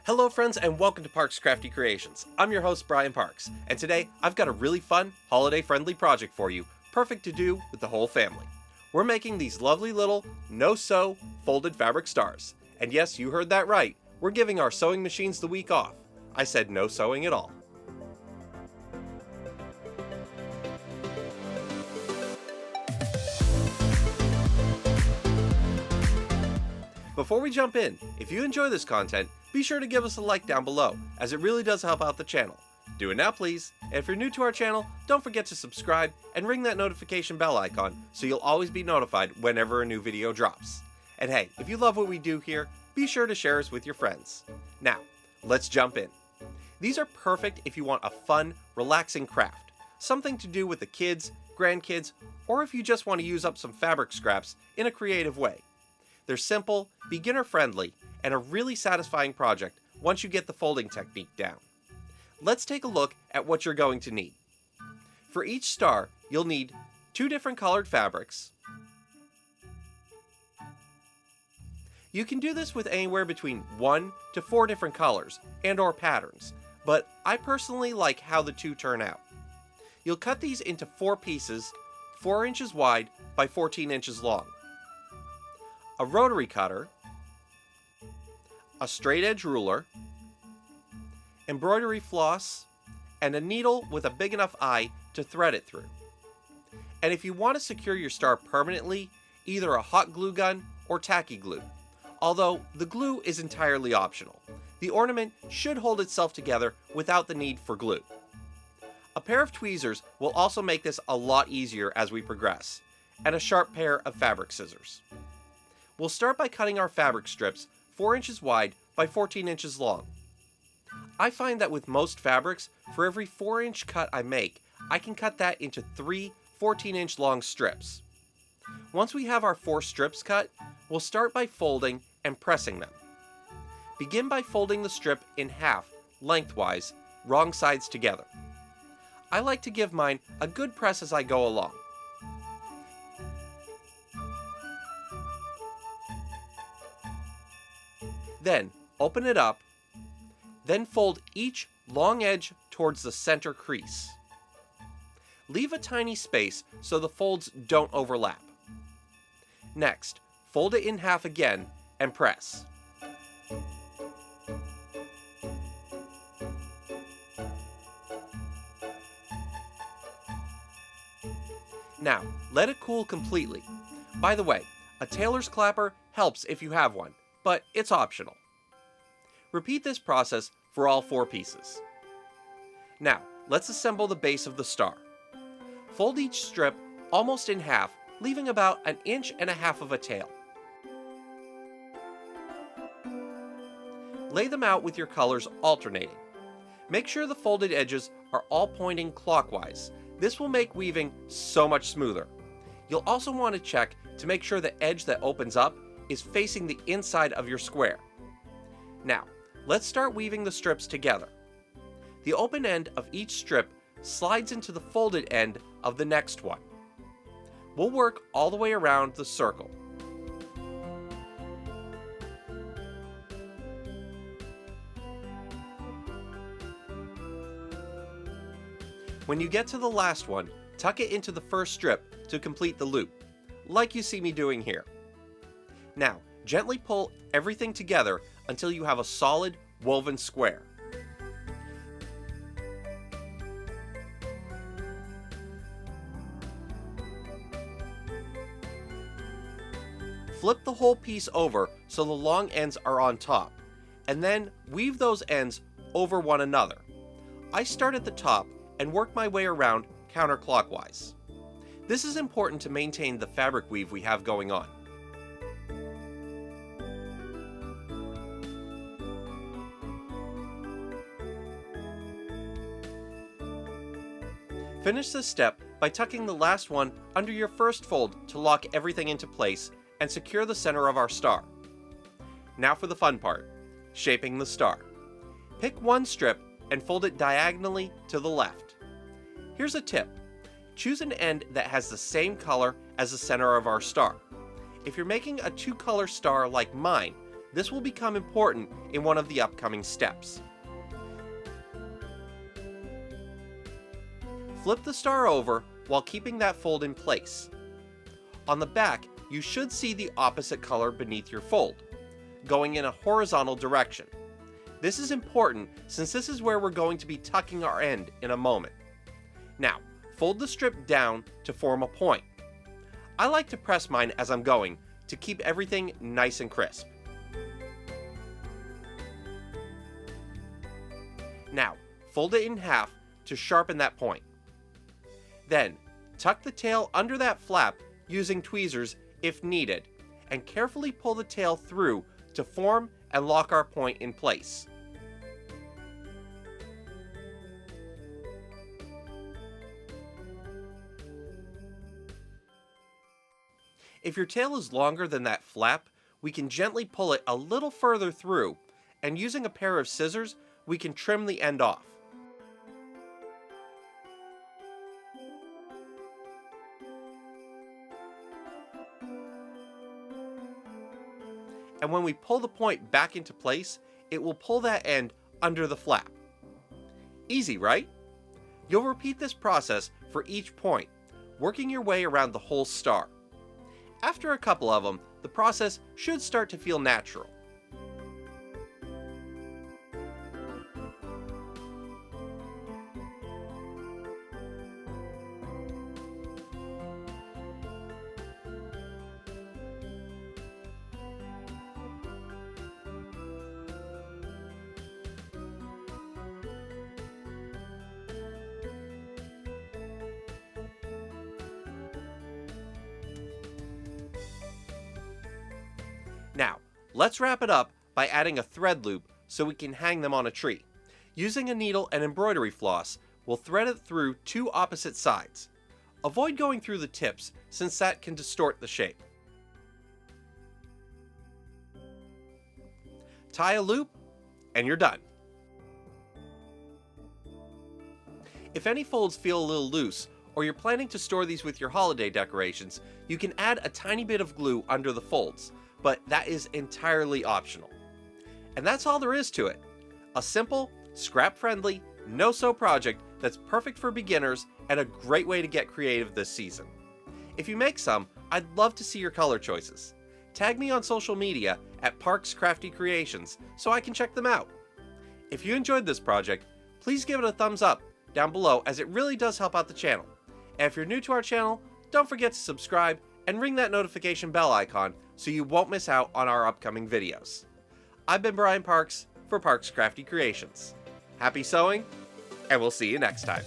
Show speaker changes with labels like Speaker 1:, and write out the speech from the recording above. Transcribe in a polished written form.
Speaker 1: Hello friends and welcome to Parks Crafty Creations. I'm your host Brian Parks, and today I've got a really fun, holiday-friendly project for you, perfect to do with the whole family. We're making these lovely little, no-sew, folded fabric stars. And yes, you heard that right, we're giving our sewing machines the week off. I said no sewing at all. Before we jump in, if you enjoy this content, be sure to give us a like down below, as it really does help out the channel. Do it now please, and if you're new to our channel, don't forget to subscribe and ring that notification bell icon so you'll always be notified whenever a new video drops. And hey, if you love what we do here, be sure to share us with your friends. Now, let's jump in. These are perfect if you want a fun, relaxing craft, something to do with the kids, grandkids, or if you just want to use up some fabric scraps in a creative way. They're simple, beginner-friendly, and a really satisfying project once you get the folding technique down. Let's take a look at what you're going to need. For each star, you'll need 2 different colored fabrics. You can do this with anywhere between 1 to 4 different colors and/or patterns, but I personally like how the 2 turn out. You'll cut these into 4 pieces, 4 inches wide by 14 inches long. A rotary cutter, a straight edge ruler, embroidery floss, and a needle with a big enough eye to thread it through. And if you want to secure your star permanently, either a hot glue gun or tacky glue, although the glue is entirely optional. The ornament should hold itself together without the need for glue. A pair of tweezers will also make this a lot easier as we progress, and a sharp pair of fabric scissors. We'll start by cutting our fabric strips 4 inches wide by 14 inches long. I find that with most fabrics, for every 4-inch cut I make, I can cut that into 3 14-inch long strips. Once we have our 4 strips cut, we'll start by folding and pressing them. Begin by folding the strip in half, lengthwise, wrong sides together. I like to give mine a good press as I go along. Then, open it up, then fold each long edge towards the center crease. Leave a tiny space so the folds don't overlap. Next, fold it in half again and press. Now, let it cool completely. By the way, a tailor's clapper helps if you have one, but it's optional. Repeat this process for all 4 pieces. Now, let's assemble the base of the star. Fold each strip almost in half, leaving about 1.5 inches of a tail. Lay them out with your colors alternating. Make sure the folded edges are all pointing clockwise. This will make weaving so much smoother. You'll also want to check to make sure the edge that opens up is facing the inside of your square. Now, let's start weaving the strips together. The open end of each strip slides into the folded end of the next one. We'll work all the way around the circle. When you get to the last one, tuck it into the first strip to complete the loop, like you see me doing here. Now, gently pull everything together until you have a solid, woven square. Flip the whole piece over so the long ends are on top, and then weave those ends over one another. I start at the top and work my way around counterclockwise. This is important to maintain the fabric weave we have going on. Finish this step by tucking the last one under your first fold to lock everything into place and secure the center of our star. Now for the fun part, shaping the star. Pick one strip and fold it diagonally to the left. Here's a tip. Choose an end that has the same color as the center of our star. If you're making a 2-color star like mine, This will become important in one of the upcoming steps. Flip the star over while keeping that fold in place. On the back, you should see the opposite color beneath your fold, going in a horizontal direction. This is important since this is where we're going to be tucking our end in a moment. Now, fold the strip down to form a point. I like to press mine as I'm going to keep everything nice and crisp. Now, fold it in half to sharpen that point. Then, tuck the tail under that flap using tweezers if needed, and carefully pull the tail through to form and lock our point in place. If your tail is longer than that flap, we can gently pull it a little further through, and using a pair of scissors, we can trim the end off. And when we pull the point back into place, it will pull that end under the flap. Easy, right? You'll repeat this process for each point, working your way around the whole star. After a couple of them, the process should start to feel natural. Now, let's wrap it up by adding a thread loop so we can hang them on a tree. Using a needle and embroidery floss, we'll thread it through two opposite sides. Avoid going through the tips since that can distort the shape. Tie a loop, and you're done. If any folds feel a little loose, or you're planning to store these with your holiday decorations, you can add a tiny bit of glue under the folds, but that is entirely optional. And that's all there is to it. A simple, scrap-friendly, no-sew project that's perfect for beginners and a great way to get creative this season. If you make some, I'd love to see your color choices. Tag me on social media at Parks Crafty Creations so I can check them out. If you enjoyed this project, please give it a thumbs up down below as it really does help out the channel. And if you're new to our channel, don't forget to subscribe and ring that notification bell icon so you won't miss out on our upcoming videos. I've been Brian Parks for Parks Crafty Creations. Happy sewing, and we'll see you next time.